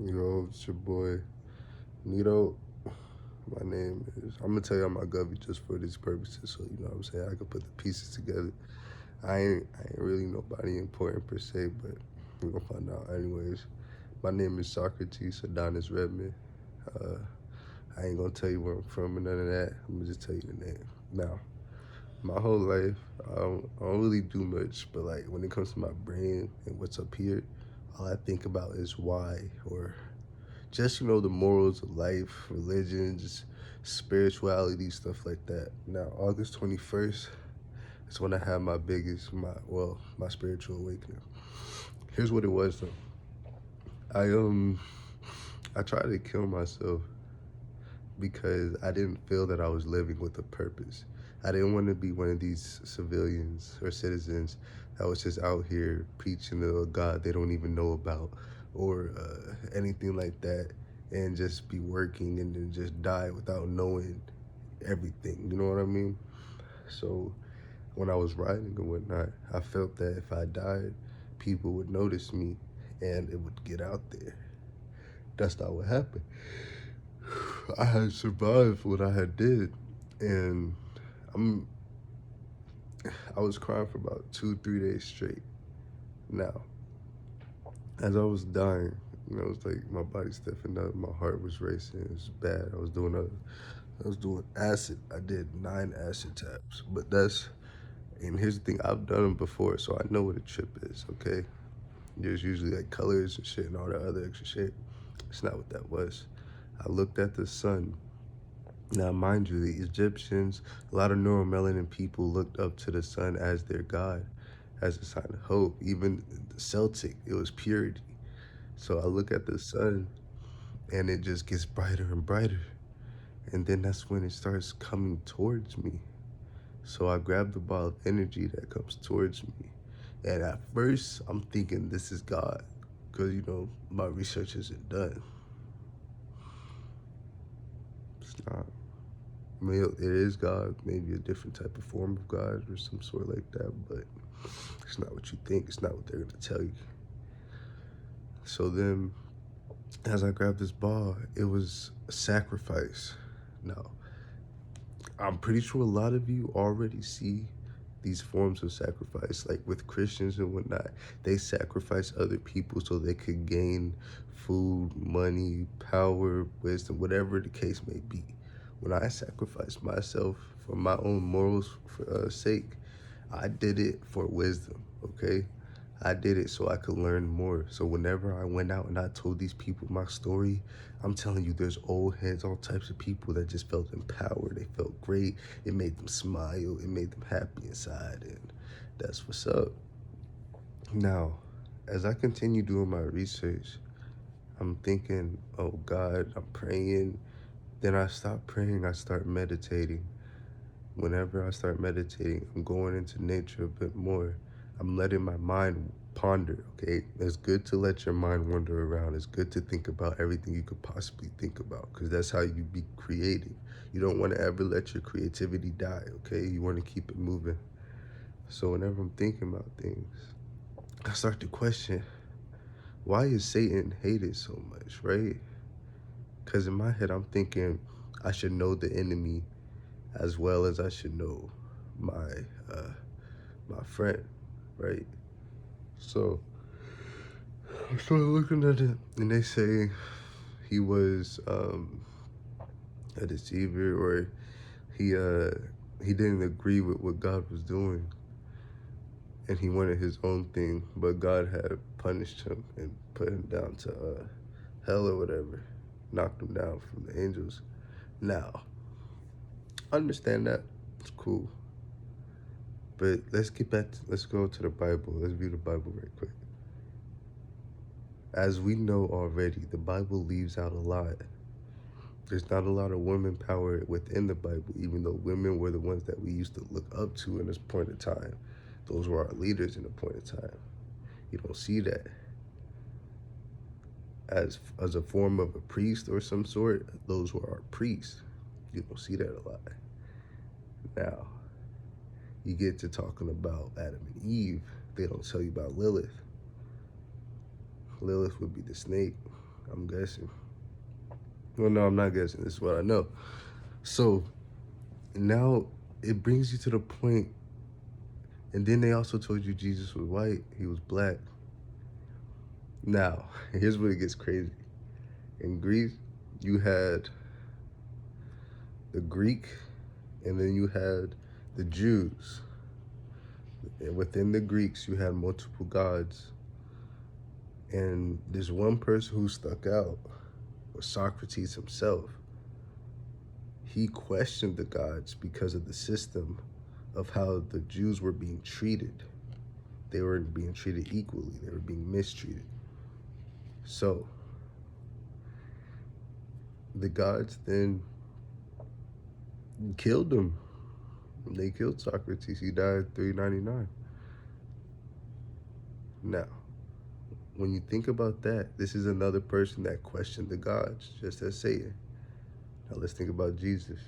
Yo, it's your boy Nito. My name is. I'm gonna tell you I'm my govy just for these purposes, so you know what I'm saying I can put the pieces together. I ain't really nobody important per se, but we're gonna find out anyways. My name is Socrates Adonis Redmond. Uh, I ain't gonna tell you where I'm from or none of that. I'm gonna just tell you the name. Now, my whole life, I don't really do much, but like when it comes to my brain and what's up here, all I think about is why or just the morals of life, religion, just spirituality, stuff like that. Now, August 21st is when I had my spiritual awakening. Here's what it was though. I tried to kill myself because I didn't feel that I was living with a purpose. I didn't want to be one of these civilians or citizens that was just out here preaching to a God they don't even know about or anything like that and just be working and then just die without knowing everything. You know what I mean? So when I was writing and whatnot, I felt that if I died, people would notice me and it would get out there. That's not what happened. I had survived what I had did, and I'm I was crying for about 2 3 days straight. Now, as I was dying, it was like my body stiffened up, my heart was racing. It was bad. I was doing acid. I did 9 acid taps, but that's and here's the thing. I've done them before, so I know what a trip is. Okay, there's usually like colors and shit and all that other extra shit. It's not what that was. I looked at the sun. Now, mind you, the Egyptians, a lot of neuromelanin people looked up to the sun as their god, as a sign of hope. Even the Celtic, it was purity. So I look at the sun and it just gets brighter and brighter. And then that's when it starts coming towards me. So I grab the ball of energy that comes towards me. And at first, I'm thinking this is God because, my research isn't done. It's not. I mean, it is God, maybe a different type of form of God or some sort like that, but it's not what you think. It's not what they're going to tell you. So then, as I grabbed this ball, it was a sacrifice. Now, I'm pretty sure a lot of you already see these forms of sacrifice, like with Christians and whatnot. They sacrifice other people so they could gain food, money, power, wisdom, whatever the case may be. When I sacrificed myself for my own morals sake, I did it for wisdom, okay? I did it so I could learn more. So whenever I went out and I told these people my story, I'm telling you, there's old heads, all types of people that just felt empowered. They felt great. It made them smile. It made them happy inside. And that's what's up. Now, as I continue doing my research, I'm thinking, oh God, I'm praying. Then I stop praying, I start meditating. Whenever I start meditating, I'm going into nature a bit more. I'm letting my mind ponder, okay? It's good to let your mind wander around. It's good to think about everything you could possibly think about because that's how you be creative. You don't want to ever let your creativity die, okay? You want to keep it moving. So whenever I'm thinking about things, I start to question, why is Satan hated so much, right? Because in my head, I'm thinking I should know the enemy as well as I should know my uh, my friend, right? So I started looking at it, and they say he was a deceiver, or he uh, he didn't agree with what God was doing, and he wanted his own thing, but God had punished him and put him down to hell or whatever, knocked him down from the angels. Now, I understand that. It's cool. But let's go to the Bible. Let's view the Bible right quick. As we know already, the Bible leaves out a lot. There's not a lot of women power within the Bible, even though women were the ones that we used to look up to in this point of time. Those were our leaders in a point of time. You don't see that as a form of a priest or some sort. Those were our priests. You don't see that a lot. Now, you get to talking about Adam and Eve. They don't tell you about Lilith. Lilith would be the snake. I'm guessing. Well, no, I'm not guessing. This is what I know. So now it brings you to the point, and then they also told you Jesus was white, he was black. Now, here's where it gets crazy. In Greece, you had the Greek, and then you had the Jews. And within the Greeks, you had multiple gods. And there's one person who stuck out, was Socrates himself. He questioned the gods because of the system of how the Jews were being treated. They weren't being treated equally, they were being mistreated. So the gods then killed him. They killed Socrates. He died 399. Now, when you think about that, this is another person that questioned the gods, just as Satan. Now let's think about Jesus.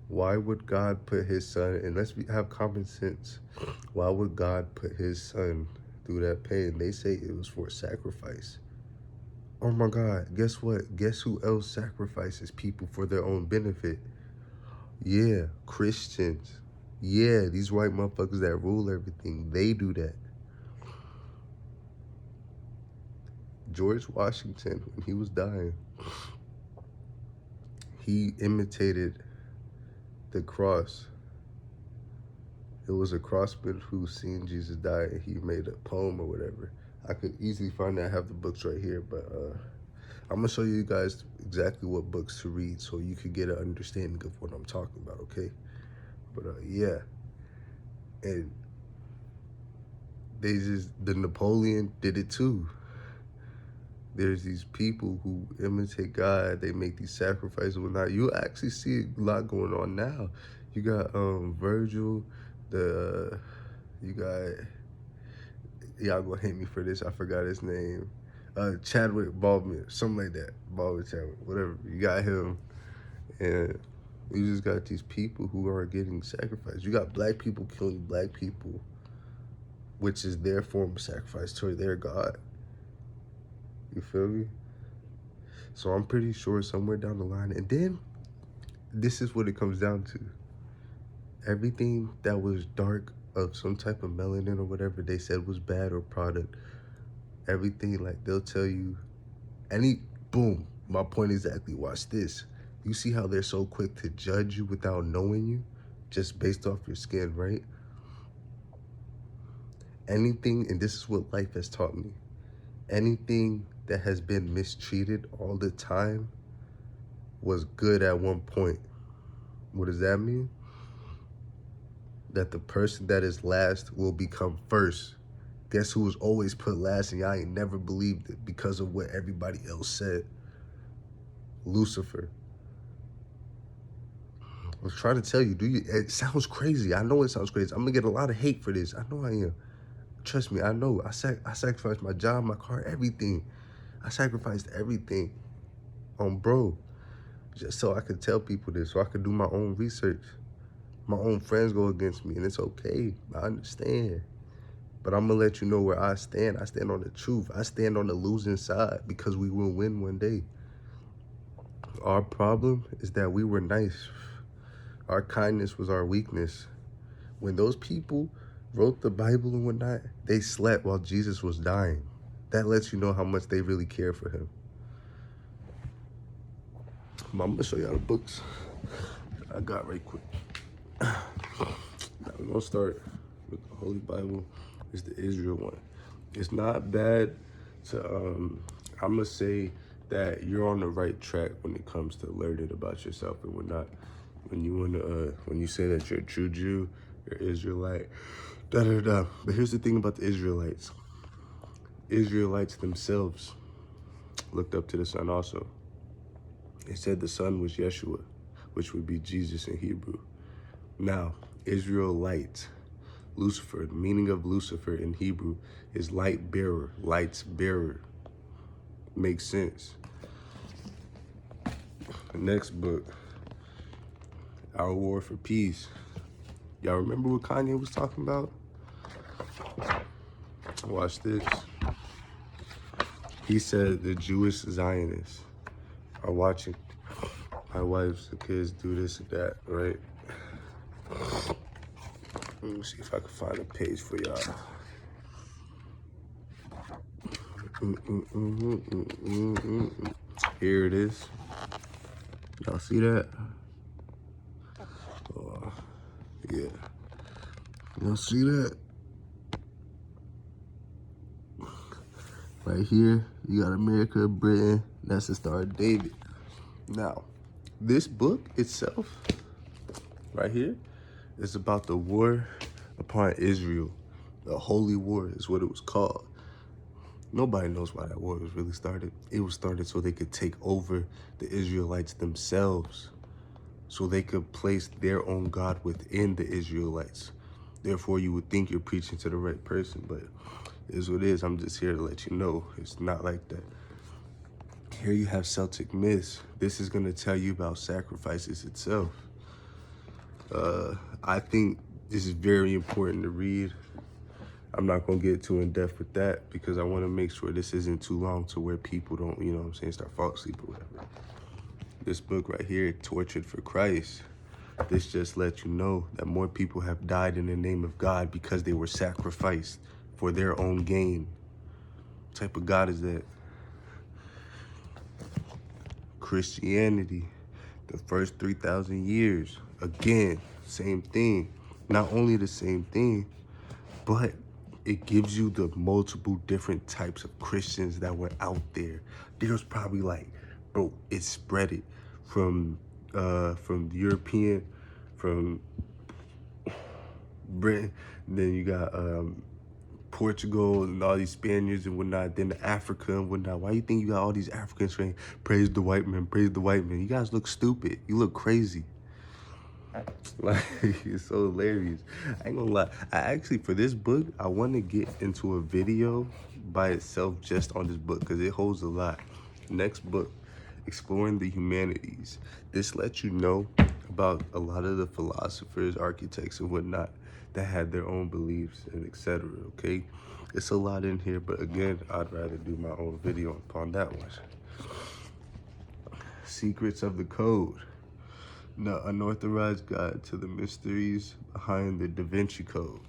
Why would God put his son, and have common sense, why would God put his son through that pain? They say it was for sacrifice. Oh my God, guess what? Guess who else sacrifices people for their own benefit? Yeah, Christians. Yeah, these white motherfuckers that rule everything, they do that. George Washington, when he was dying, he imitated the cross. It was a crossman who seen Jesus die, and he made a poem or whatever. I could easily find that. I have the books right here, but I'm gonna show you guys exactly what books to read so you could get an understanding of what I'm talking about, okay? But yeah, and the Napoleon did it too. There's these people who imitate God. They make these sacrifices and whatnot. You actually see a lot going on now. You got Virgil, you got, y'all gonna hate me for this. I forgot his name. Chadwick Baldwin, something like that. Baldwin Chadwick, whatever. You got him, and you just got these people who are getting sacrificed. You got black people killing black people, which is their form of sacrifice to their God. You feel me? So I'm pretty sure somewhere down the line, and then this is what it comes down to. Everything that was dark of some type of melanin or whatever they said was bad or product, everything, like, they'll tell you, boom, my point exactly, watch this. You see how they're so quick to judge you without knowing you, just based off your skin, right? Anything, and this is what life has taught me, anything that has been mistreated all the time was good at one point. What does that mean? That the person that is last will become first. Guess who was always put last, and y'all ain't never believed it because of what everybody else said? Lucifer. I was trying to tell you, it sounds crazy. I know it sounds crazy. I'm gonna get a lot of hate for this. I know I am. Trust me, I know. I sacrificed my job, my car, everything. I sacrificed everything on bro, just so I could tell people this, so I could do my own research. My own friends go against me, and it's okay. I understand. But I'm gonna let you know where I stand. I stand on the truth. I stand on the losing side because we will win one day. Our problem is that we were nice. Our kindness was our weakness. When those people wrote the Bible and whatnot, they slept while Jesus was dying. That lets you know how much they really care for him. I'm gonna show y'all the books I got right quick. Now we're gonna start with the Holy Bible. It's the Israel one. It's not bad to I'm gonna say that you're on the right track when it comes to learning about yourself and whatnot. When you say that you're a true Jew, you're Israelite, da da da. But here's the thing about the Israelites. Israelites themselves looked up to the Son also. They said the Son was Yeshua, which would be Jesus in Hebrew. Now, Israelite, Lucifer, the meaning of Lucifer in Hebrew is light bearer, light's bearer. Makes sense. The next book, Our War for Peace. Y'all remember what Kanye was talking about? Watch this. He said the Jewish Zionists are watching my wife's the kids do this and that, right? Let me see if I can find a page for y'all. Here it is. Y'all see that? Oh, yeah. Y'all see that? Right here, you got America, Britain. That's the Star of David. Now, this book itself, right here, is about the war upon Israel. The Holy War is what it was called. Nobody knows why that war was really started. It was started so they could take over the Israelites themselves, so they could place their own God within the Israelites. Therefore, you would think you're preaching to the right person, but it is what it is. I'm just here to let you know it's not like that. Here you have Celtic myths. This is going to tell you about sacrifices itself. I think this is very important to read. I'm not going to get too in depth with that because I want to make sure this isn't too long to where people don't, you know what I'm saying, start falling asleep or whatever. This book right here, Tortured for Christ, this just lets you know that more people have died in the name of God because they were sacrificed for their own gain. What type of God is that? Christianity, the first 3,000 years, again, same thing. Not only the same thing, but it gives you the multiple different types of Christians that were out there. There's probably like, bro, it spread it from European, from Britain, then you got Portugal and all these Spaniards and whatnot, then Africa and whatnot. Why you think you got all these Africans saying, praise the white man, praise the white man? You guys look stupid. You look crazy. Like, it's so hilarious. I ain't gonna lie. I actually, for this book, I want to get into a video by itself just on this book because it holds a lot. Next book, Exploring the Humanities. This lets you know about a lot of the philosophers, architects, and whatnot that had their own beliefs and etc. Okay, it's a lot in here, but again, I'd rather do my own video upon that one. Secrets of the Code. The unauthorized guide to the mysteries behind the Da Vinci Code.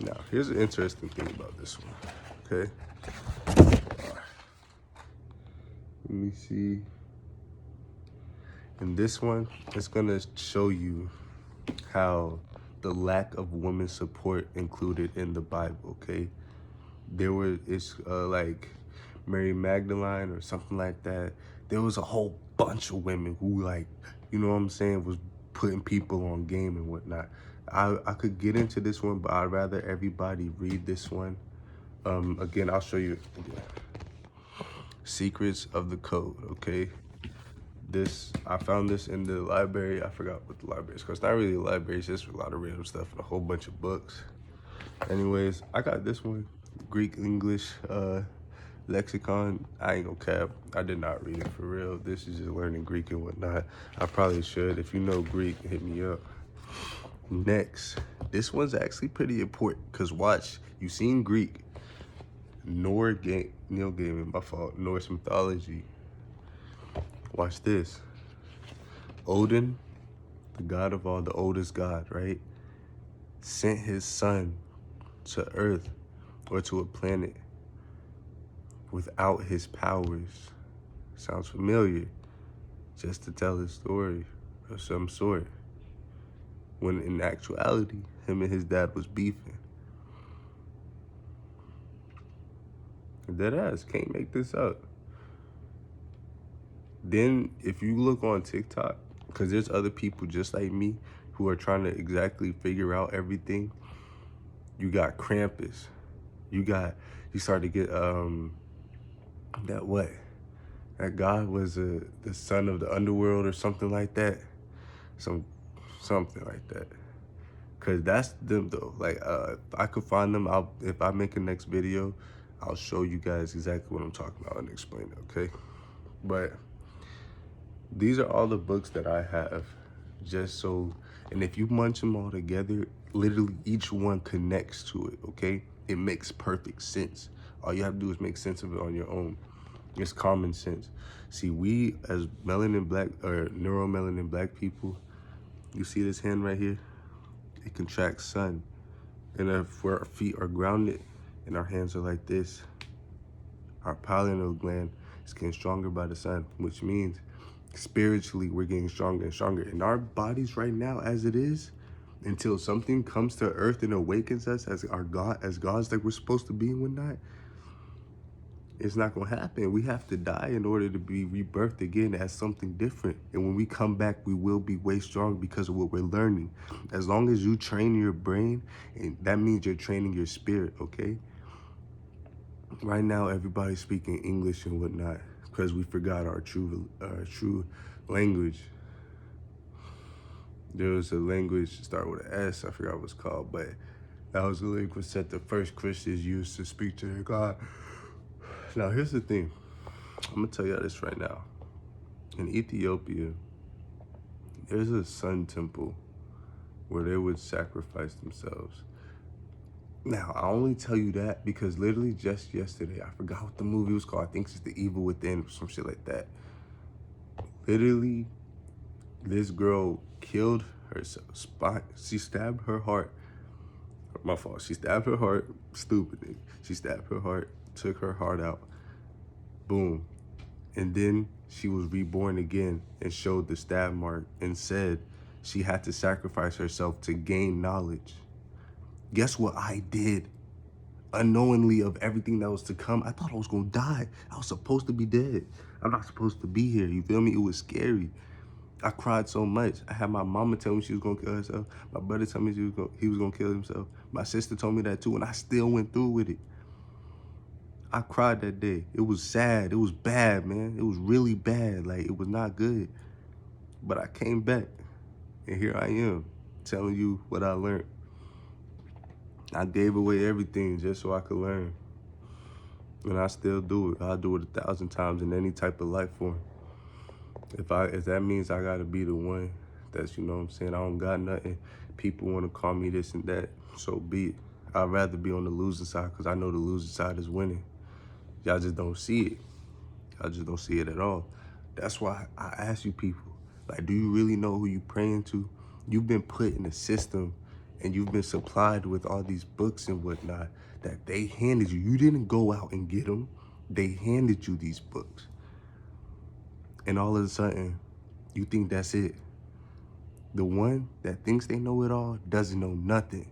Now, here's an interesting thing about this one, okay? Let me see. In this one, it's gonna show you how the lack of woman support included in the Bible, okay? It's like Mary Magdalene or something like that. There was a whole bunch of women who, like, you know what I'm saying, was putting people on game and whatnot. I could get into this one, but I'd rather everybody read this one. Again, I'll show you again. Secrets of the Code, okay? I found this in the library. I forgot what the library is called. It's not really a library, it's just a lot of random stuff and a whole bunch of books. Anyways, I got this one, Greek English lexicon. I ain't gonna cap, I did not read it for real. This is just learning Greek and whatnot. I probably should. If you know Greek, hit me up. Next, this one's actually pretty important because watch, you seen Greek. Neil Gaiman, my fault, Norse mythology. Watch this. Odin, the god of all, the oldest god, right? Sent his son to Earth or to a planet without his powers. Sounds familiar? Just to tell his story of some sort. When in actuality, him and his dad was beefing. Dead ass, can't make this up. Then if you look on TikTok, because there's other people just like me who are trying to exactly figure out everything. You got Krampus. You start to get that god was the son of the underworld or something like that. Something like that. Cause that's them though. Like if I could find them, if I make a next video, I'll show you guys exactly what I'm talking about and explain it, okay? But these are all the books that I have, and if you munch them all together, literally each one connects to it, okay? It makes perfect sense. All you have to do is make sense of it on your own. It's common sense. See, we as melanin black or neuromelanin black people, you see this hand right here? It contracts sun. And if our feet are grounded and our hands are like this, our pineal gland is getting stronger by the sun, which means spiritually we're getting stronger and stronger. In our bodies right now, as it is, until something comes to earth and awakens us as our God, as gods like we're supposed to be and whatnot, it's not gonna happen. We have to die in order to be rebirthed again as something different. And when we come back, we will be way strong because of what we're learning. As long as you train your brain, and that means you're training your spirit, okay? Right now, everybody's speaking English and whatnot because we forgot our true language. There was a language start with an S, I forgot what it's called, but that was the language that the first Christians used to speak to their God. Now, here's the thing. I'm gonna tell you this right now. In Ethiopia, there's a sun temple where they would sacrifice themselves. Now, I only tell you that because literally just yesterday, I forgot what the movie was called. I think it's The Evil Within or some shit like that. Literally, this girl killed herself. She stabbed her heart. My fault. She stabbed her heart. Stupid thing. She stabbed her heart, took her heart out. Boom. And then she was reborn again and showed the stab mark and said she had to sacrifice herself to gain knowledge. Guess what I did? Unknowingly of everything that was to come, I thought I was gonna die. I was supposed to be dead. I'm not supposed to be here. You feel me? It was scary. I cried so much. I had my mama tell me she was gonna kill herself. My brother told me he was gonna kill himself. My sister told me that too, and I still went through with it. I cried that day. It was sad. It was bad, man. It was really bad. Like, it was not good. But I came back, and here I am, telling you what I learned. I gave away everything just so I could learn. And I still do it. I'll do it 1,000 times in any type of life form. If that means I gotta be the one that's, you know what I'm saying, I don't got nothing, people wanna call me this and that, so be it. I'd rather be on the losing side because I know the losing side is winning. Y'all just don't see it. Y'all just don't see it at all. That's why I ask you people, like, do you really know who you praying to? You've been put in a system and you've been supplied with all these books and whatnot that they handed you. You didn't go out and get them. They handed you these books. And all of a sudden, you think that's it. The one that thinks they know it all doesn't know nothing.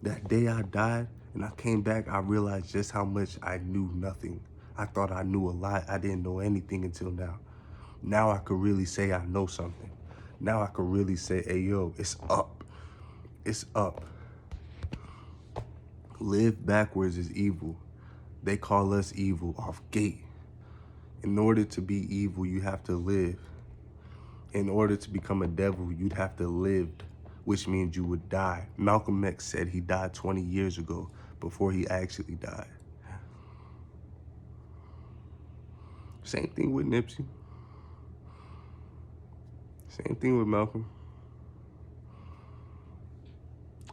That day I died and I came back, I realized just how much I knew nothing. I thought I knew a lot. I didn't know anything until now. Now I could really say I know something. Now I could really say, hey, yo, it's up. It's up. Live backwards is evil. They call us evil off gate. In order to be evil, you have to live. In order to become a devil, you'd have to live, which means you would die. Malcolm X said he died 20 years ago before he actually died. Same thing with Nipsey. Same thing with Malcolm.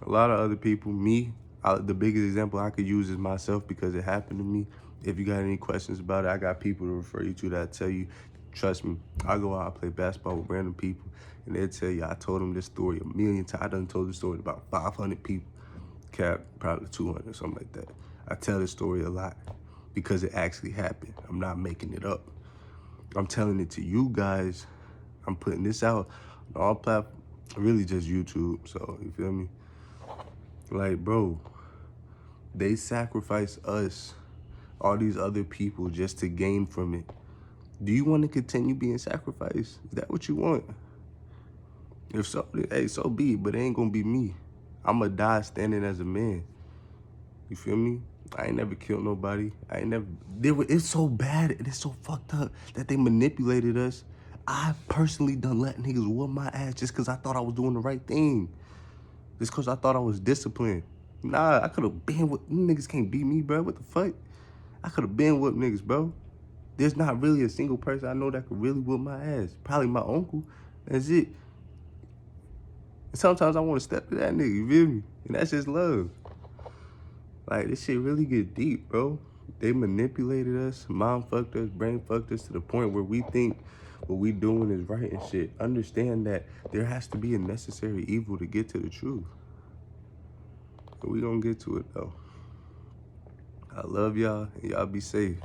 A lot of other people, the biggest example I could use is myself because it happened to me. If you got any questions about it, I got people to refer you to that tell you, trust me, I go out, I play basketball with random people, and they'll tell you I told them this story a million times. I done told this story to about 500 people, cap probably 200 or something like that. I tell this story a lot because it actually happened. I'm not making it up. I'm telling it to you guys. I'm putting this out on all platforms, really just YouTube, so you feel me? Like, bro, they sacrifice us, all these other people, just to gain from it. Do you want to continue being sacrificed? Is that what you want? If so, hey, so be it, but it ain't gonna be me. I'm gonna die standing as a man. You feel me? I ain't never killed nobody. It's so bad, and it's so fucked up that they manipulated us. I personally done let niggas whoop my ass just because I thought I was doing the right thing. Just because I thought I was disciplined. Nah, I could have been with niggas can't beat me, bro. What the fuck? I could have been with niggas, bro. There's not really a single person I know that could really whoop my ass. Probably my uncle. That's it. And sometimes I want to step to that nigga, you feel me? And that's just love. Like, this shit really get deep, bro. They manipulated us, mind fucked us, brain fucked us to the point where we think what we doing is right and shit. Understand that there has to be a necessary evil to get to the truth. And we gonna get to it though. I love y'all, and y'all be safe.